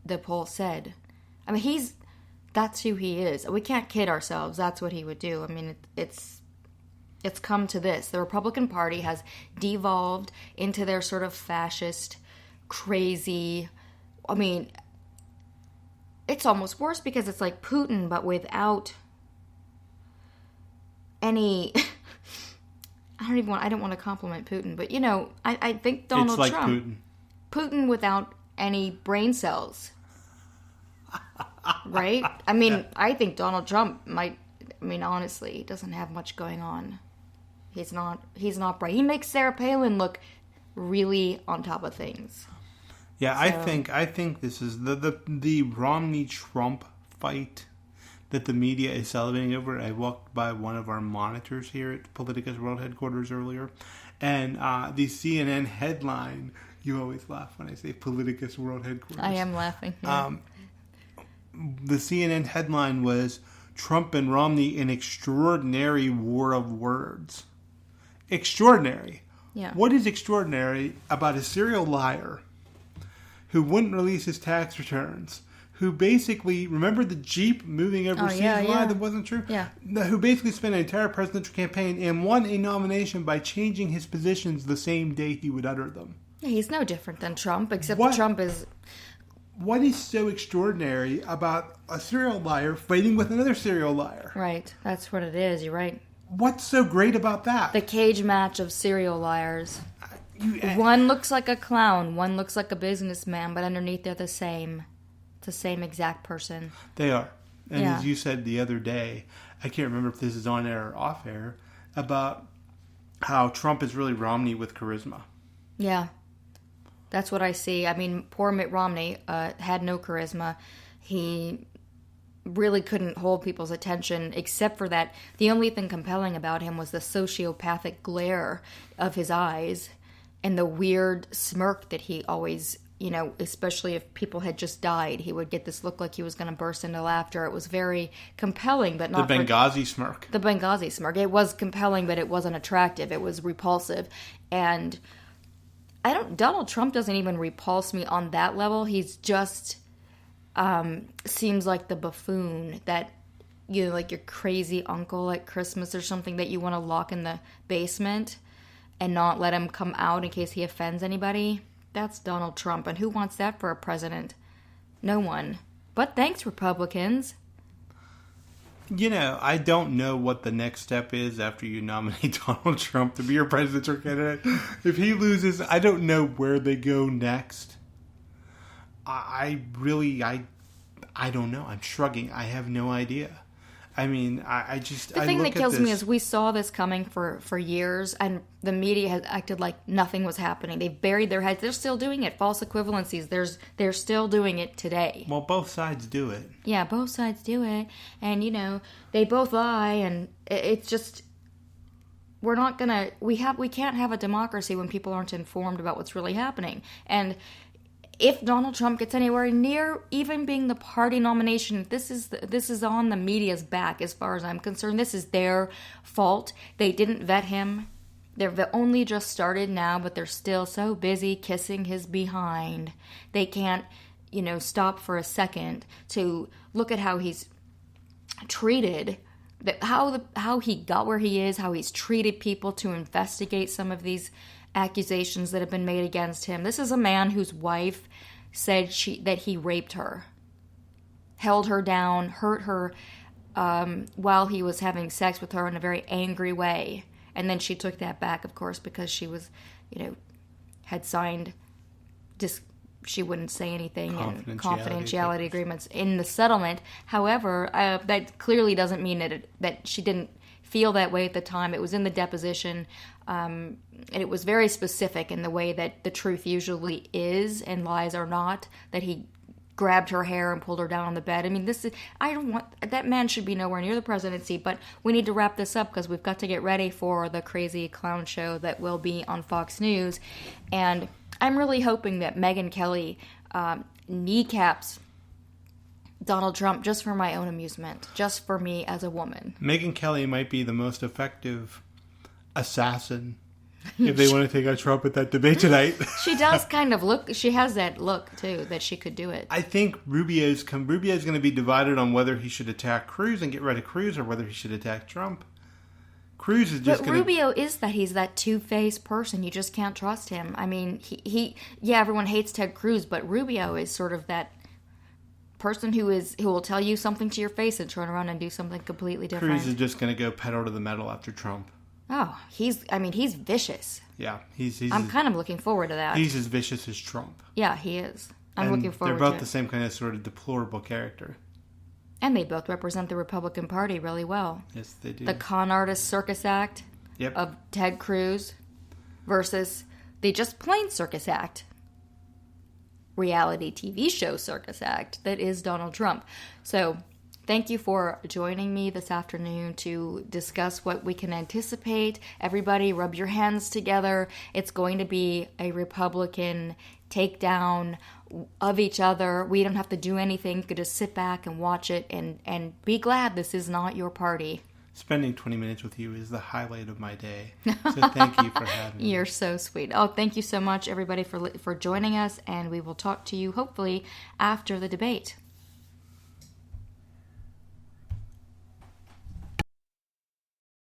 the poll said. I mean, that's who he is. We can't kid ourselves. That's what he would do. I mean, it's come to this. The Republican Party has devolved into their sort of fascist, crazy, I mean, it's almost worse because it's like Putin, but without any... I don't want to compliment Putin, but, I think Donald Trump... It's like Trump... Putin without any brain cells. Right? I mean, I think Donald Trump might... I mean, honestly, he doesn't have much going on. He's not bright. He makes Sarah Palin look really on top of things. Yeah, so. I think this is the Romney-Trump fight that the media is celebrating over. I walked by one of our monitors here at Politica's World Headquarters earlier, and the CNN headline, you always laugh when I say Politica's World Headquarters. I am laughing. Yeah. The CNN headline was, Trump and Romney in extraordinary war of words. Extraordinary. Yeah. What is extraordinary about a serial liar who wouldn't release his tax returns, who basically, remember the Jeep moving overseas lie that wasn't true? Yeah. Who basically spent an entire presidential campaign and won a nomination by changing his positions the same day he would utter them. Yeah, he's no different than Trump, except Trump is... What is so extraordinary about a serial liar fighting with another serial liar? Right. That's what it is. You're right. What's so great about that? The cage match of serial liars. One looks like a clown. One looks like a businessman, but underneath they're the same. It's the same exact person. They are. And as you said the other day, I can't remember if this is on air or off air, about how Trump is really Romney with charisma. Yeah. That's what I see. I mean, poor Mitt Romney had no charisma. He really couldn't hold people's attention, except for that the only thing compelling about him was the sociopathic glare of his eyes and the weird smirk that he always, especially if people had just died, he would get this look like he was going to burst into laughter. It was very compelling, but not... The Benghazi smirk. The Benghazi smirk. It was compelling, but it wasn't attractive. It was repulsive. And... Donald Trump doesn't even repulse me on that level. He's just seems like the buffoon that, like your crazy uncle at Christmas or something that you want to lock in the basement and not let him come out in case he offends anybody. That's Donald Trump. And who wants that for a president? No one. But thanks, Republicans. I don't know what the next step is after you nominate Donald Trump to be your presidential candidate. If he loses, I don't know where they go next. I don't know. I'm shrugging. I have no idea. I mean, I just... The thing that kills me is we saw this coming for years, and the media has acted like nothing was happening. They've buried their heads. They're still doing it. False equivalencies. They're still doing it today. Well, both sides do it. Yeah, both sides do it. And, they both lie, and it's just... We're not gonna... We can't have a democracy when people aren't informed about what's really happening. And... If Donald Trump gets anywhere near even being the party nomination, this is on the media's back as far as I'm concerned. This is their fault. They didn't vet him. They've only just started now, but they're still so busy kissing his behind. They can't, stop for a second to look at how he's treated, how he got where he is, how he's treated people, to investigate some of these accusations that have been made against him. This is a man whose wife said that he raped her, held her down, hurt her while he was having sex with her in a very angry way. And then she took that back, of course, because she was, had signed she wouldn't say anything, and confidentiality agreements in the settlement. However, that clearly doesn't mean that she didn't feel that way at the time. It was in the deposition, and it was very specific in the way that the truth usually is and lies are not, that he grabbed her hair and pulled her down on the bed. I mean, that man should be nowhere near the presidency, but we need to wrap this up because we've got to get ready for the crazy clown show that will be on Fox News. And I'm really hoping that Megyn Kelly kneecaps Donald Trump just for my own amusement, just for me as a woman. Megyn Kelly might be the most effective assassin if they want to take out Trump at that debate tonight. She does kind of look, she has that look, too, that she could do it. I think Rubio's going to be divided on whether he should attack Cruz and get rid of Cruz or whether he should attack Trump. Cruz is just But Rubio is that he's that two-faced person. You just can't trust him. I mean, yeah, everyone hates Ted Cruz, but Rubio is sort of that person who will tell you something to your face and turn around and do something completely different. Cruz is just going to go pedal to the metal after Trump. Oh, he's vicious. Yeah, I'm kind of looking forward to that. He's as vicious as Trump. Yeah, he is. I'm looking forward to it. They're both the same kind of sort of deplorable character. And they both represent the Republican Party really well. Yes, they do. The con artist circus act of Ted Cruz versus the just plain circus act, reality TV show circus act that is Donald Trump. So thank you for joining me this afternoon to discuss what we can anticipate. Everybody rub your hands together. It's going to be a Republican takedown of each other. We don't have to do anything. You could just sit back and watch it and be glad this is not your party. Spending 20 minutes with you is the highlight of my day. So thank you for having me. You're so sweet. Oh, thank you so much, everybody, for joining us, and we will talk to you hopefully after the debate.